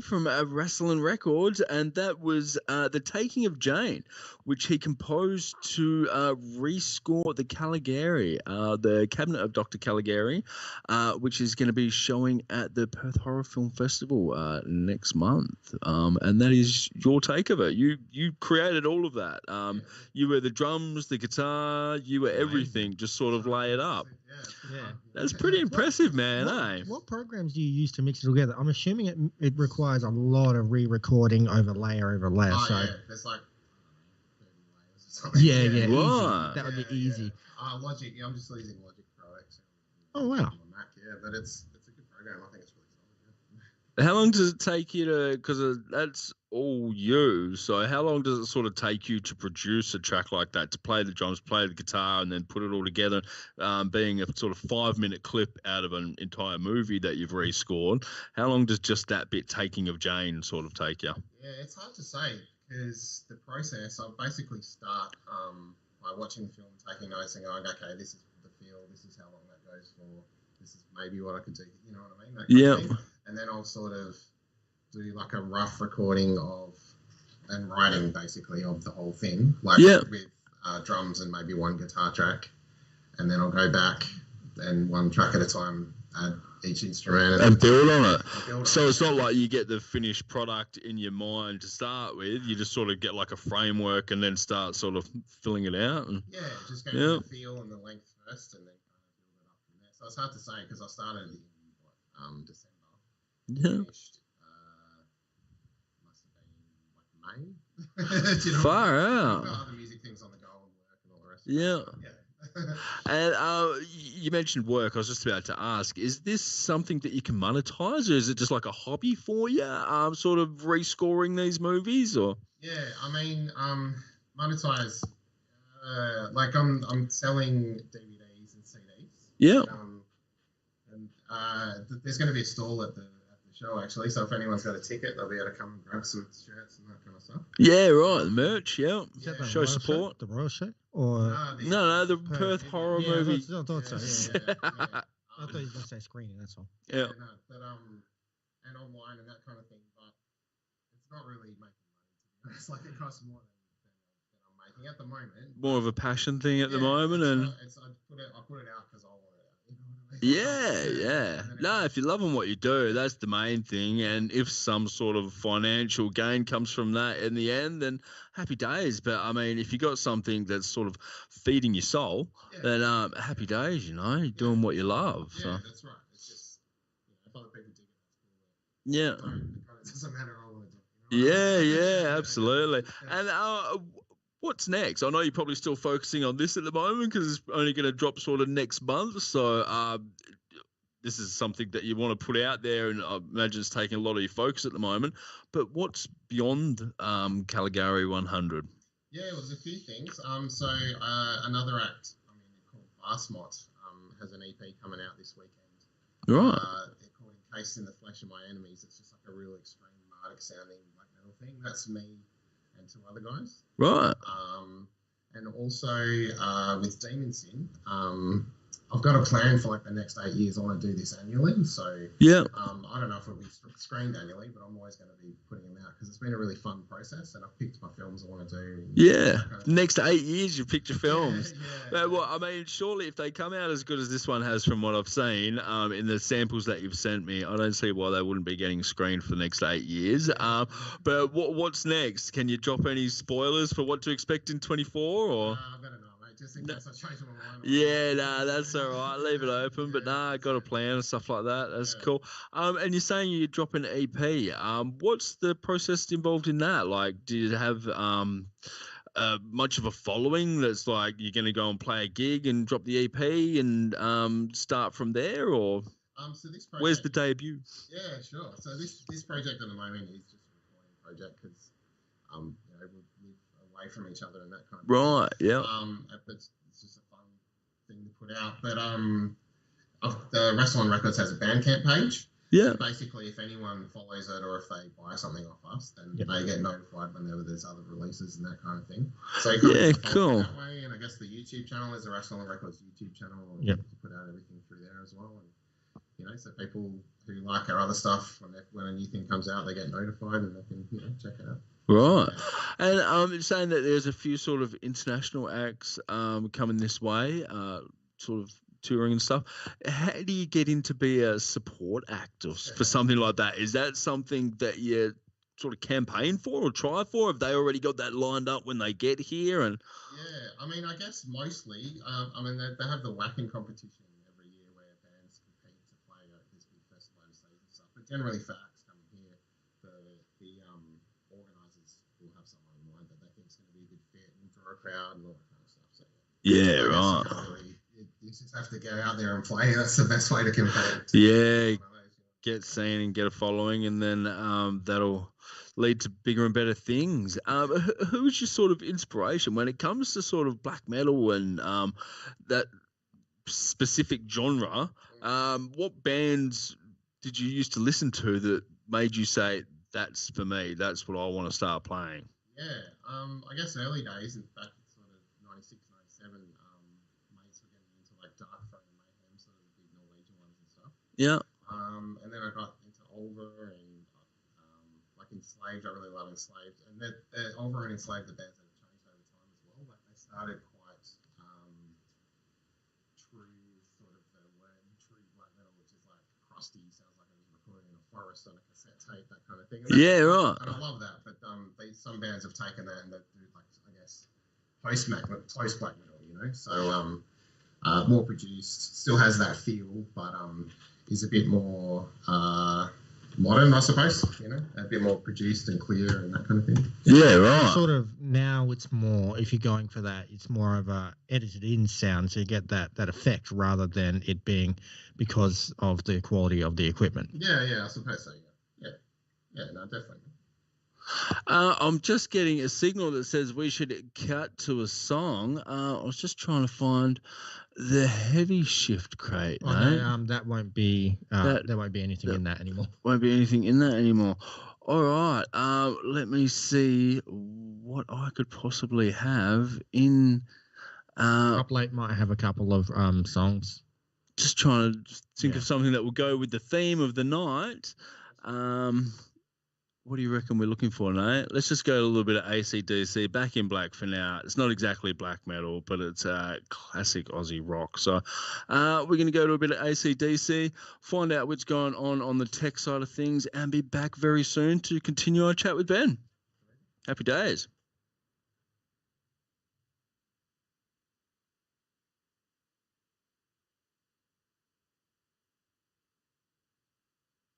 from Wrestling Records, and that was The Taking of Jane, which he composed to rescore the Caligari, the Cabinet of Dr. Caligari, which is going to be showing at the Perth Horror Film Festival next month. And that is your take of it. You created all of that. You were the drums, the guitar, you were everything. Just sort of lay it up. Yeah. That's pretty impressive, man. What programs do you use to mix it together? I'm assuming it requires a lot of re-recording over layer. Oh, so yeah. There's like 30 layers or something. yeah, Wow. easy. That would be easy. Logic. Yeah, I'm just using Logic Pro X. Oh, wow. On the Mac, yeah, but it's a good program. I think it's really solid. Yeah. How long does it take you to? Because that's all you. So how long does it sort of take you to produce a track like that? To play the drums, play the guitar, and then put it all together, being a sort of 5-minute clip out of an entire movie that you've rescored. How long does just that bit, Taking of Jane, sort of take you? Yeah, it's hard to say because the process. I basically start by watching the film, taking notes, and going, okay, this is the feel. This is how long that goes for. This is maybe what I could do. You know what I mean? That kind of thing. And then I'll sort of do like a rough recording of and writing basically of the whole thing, like with drums and maybe one guitar track, and then I'll go back and one track at a time add each instrument and build on it. So it's not like you get the finished product in your mind to start with. You just sort of get like a framework and then start sort of filling it out. And, just go with the feel and the length first, and then kind of build it up from there. So it's hard to say because I started in December. Finished, must have been like May. Far out. I've got other music things on the go and work and all the rest. And you mentioned work. I was just about to ask, is this something that you can monetize, or is it just like a hobby for you, sort of rescoring these movies? Or I mean, monetize, like I'm selling DVDs and CDs. There's going to be a stall at the show actually, so if anyone's got a ticket, they'll be able to come and grab some shirts and that kind of stuff. Yeah, right. The merch, show Royal support. The Royal Show? Or no, the Perth horror movie. I thought so. I thought you were going to say screening. That's all. Yeah. But and online and that kind of thing, but it's not really making money. It's like it costs more than I'm making at the moment. More of a passion thing at the moment, and I put it out because I want it. Yeah. No, if you're loving what you do, that's the main thing. And if some sort of financial gain comes from that in the end, then happy days. But I mean, if you got something that's sort of feeding your soul, then happy days. You're doing what you love. Yeah, so. That's right. It's just if other people dig it, yeah. It doesn't matter. I want to do it. Yeah, absolutely. And what's next? I know you're probably still focusing on this at the moment because it's only going to drop sort of next month. So this is something that you want to put out there, and I imagine it's taking a lot of your focus at the moment. But what's beyond Caligari 100? Yeah, it was a few things. So another act, called Bassmot, has an EP coming out this weekend. Right. They're called Encased in the Flesh of My Enemies. It's just like a real extreme Nordic sounding black metal thing. That's me and 2 other guys. Right. And also with Demon Sin, I've got a plan for like the next 8 years. I want to do this annually. So I don't know if it'll be screened annually, but I'm always going to be putting them out because it's been a really fun process, and I've picked my films I want to do. Yeah. Next 8 years, you picked your films. Well, I mean, surely if they come out as good as this one has from what I've seen in the samples that you've sent me, I don't see why they wouldn't be getting screened for the next 8 years. But what's next? Can you drop any spoilers for what to expect in 24? Or? I don't know, mate. Just in case I change my mind. Yeah, that's all right. Leave it open. But I got a plan and stuff like that. That's cool. And you're saying you drop an EP. What's the process involved in that? Like, do you have much of a following that's like you're going to go and play a gig and drop the EP and start from there, or so this project, where's the debut? Yeah, sure. So this project at the moment is just a recording project because we live away from each other and that kind of thing. Right. Yeah. But it's just a fun thing to put out. But the Wrestling Records has a Bandcamp page. Yeah. So basically, if anyone follows it or if they buy something off us, then they get notified whenever there's other releases and that kind of thing. So you can cool. That way, and I guess the YouTube channel is the Wrestling Records YouTube channel. You put out everything through there as well, and so people who like our other stuff, when a new thing comes out, they get notified and they can check it out. Right. And you're saying that there's a few sort of international acts coming this way, sort of touring and stuff. How do you get into be a support act for something like that? Is that something that you sort of campaign for or try for? Have they already got that lined up when they get here? And yeah, I mean, I guess mostly. I mean, they have the whacking competition every year where bands compete to play at this big festival overseas and stuff. But generally, for acts coming here, the organisers will have someone in mind that they think is going to be a good fit and draw a crowd and all that kind of stuff. So yeah, right. You just have to get out there and play. That's the best way to compete. Yeah, get seen and get a following, and then that'll lead to bigger and better things. Who's your sort of inspiration when it comes to sort of black metal and that specific genre? What bands did you used to listen to that made you say, that's for me, that's what I want to start playing? Yeah, I guess early days, in fact, sort of 96, 97, mates were getting into like Dark Throne and Mayhem, sort of the big Norwegian ones and stuff. Yeah. And then I got into Ulver and like Enslaved. I really love Enslaved, and Ulver and Enslaved, the bands that have changed over time as well. Like they started quite true, sort of the word true black metal, which is like crusty, sounds like it was recorded in a forest on a cassette tape, that kind of thing. Yeah, right. And I love that, but some bands have taken that and they do like, I guess, post black metal, so more produced, still has that feel, but is a bit more modern, I suppose, a bit more produced and clear and that kind of thing. Yeah, right. Sort of now it's more, if you're going for that, it's more of a edited in sound, so you get that effect rather than it being because of the quality of the equipment. Yeah, I suppose so. Yeah, no, definitely. I'm just getting a signal that says we should cut to a song. I was just trying to find the Heavy Shift crate. Oh, no, that won't be. There won't be anything in that anymore. Won't be anything in that anymore. All right. Let me see what I could possibly have in. Up Late might have a couple of songs. Just trying to think of something that will go with the theme of the night. What do you reckon we're looking for, Nate? Let's just go a little bit of AC/DC, Back in Black for now. It's not exactly black metal, but it's classic Aussie rock. So we're going to go to a bit of AC/DC, find out what's going on the tech side of things, and be back very soon to continue our chat with Ben. Happy days.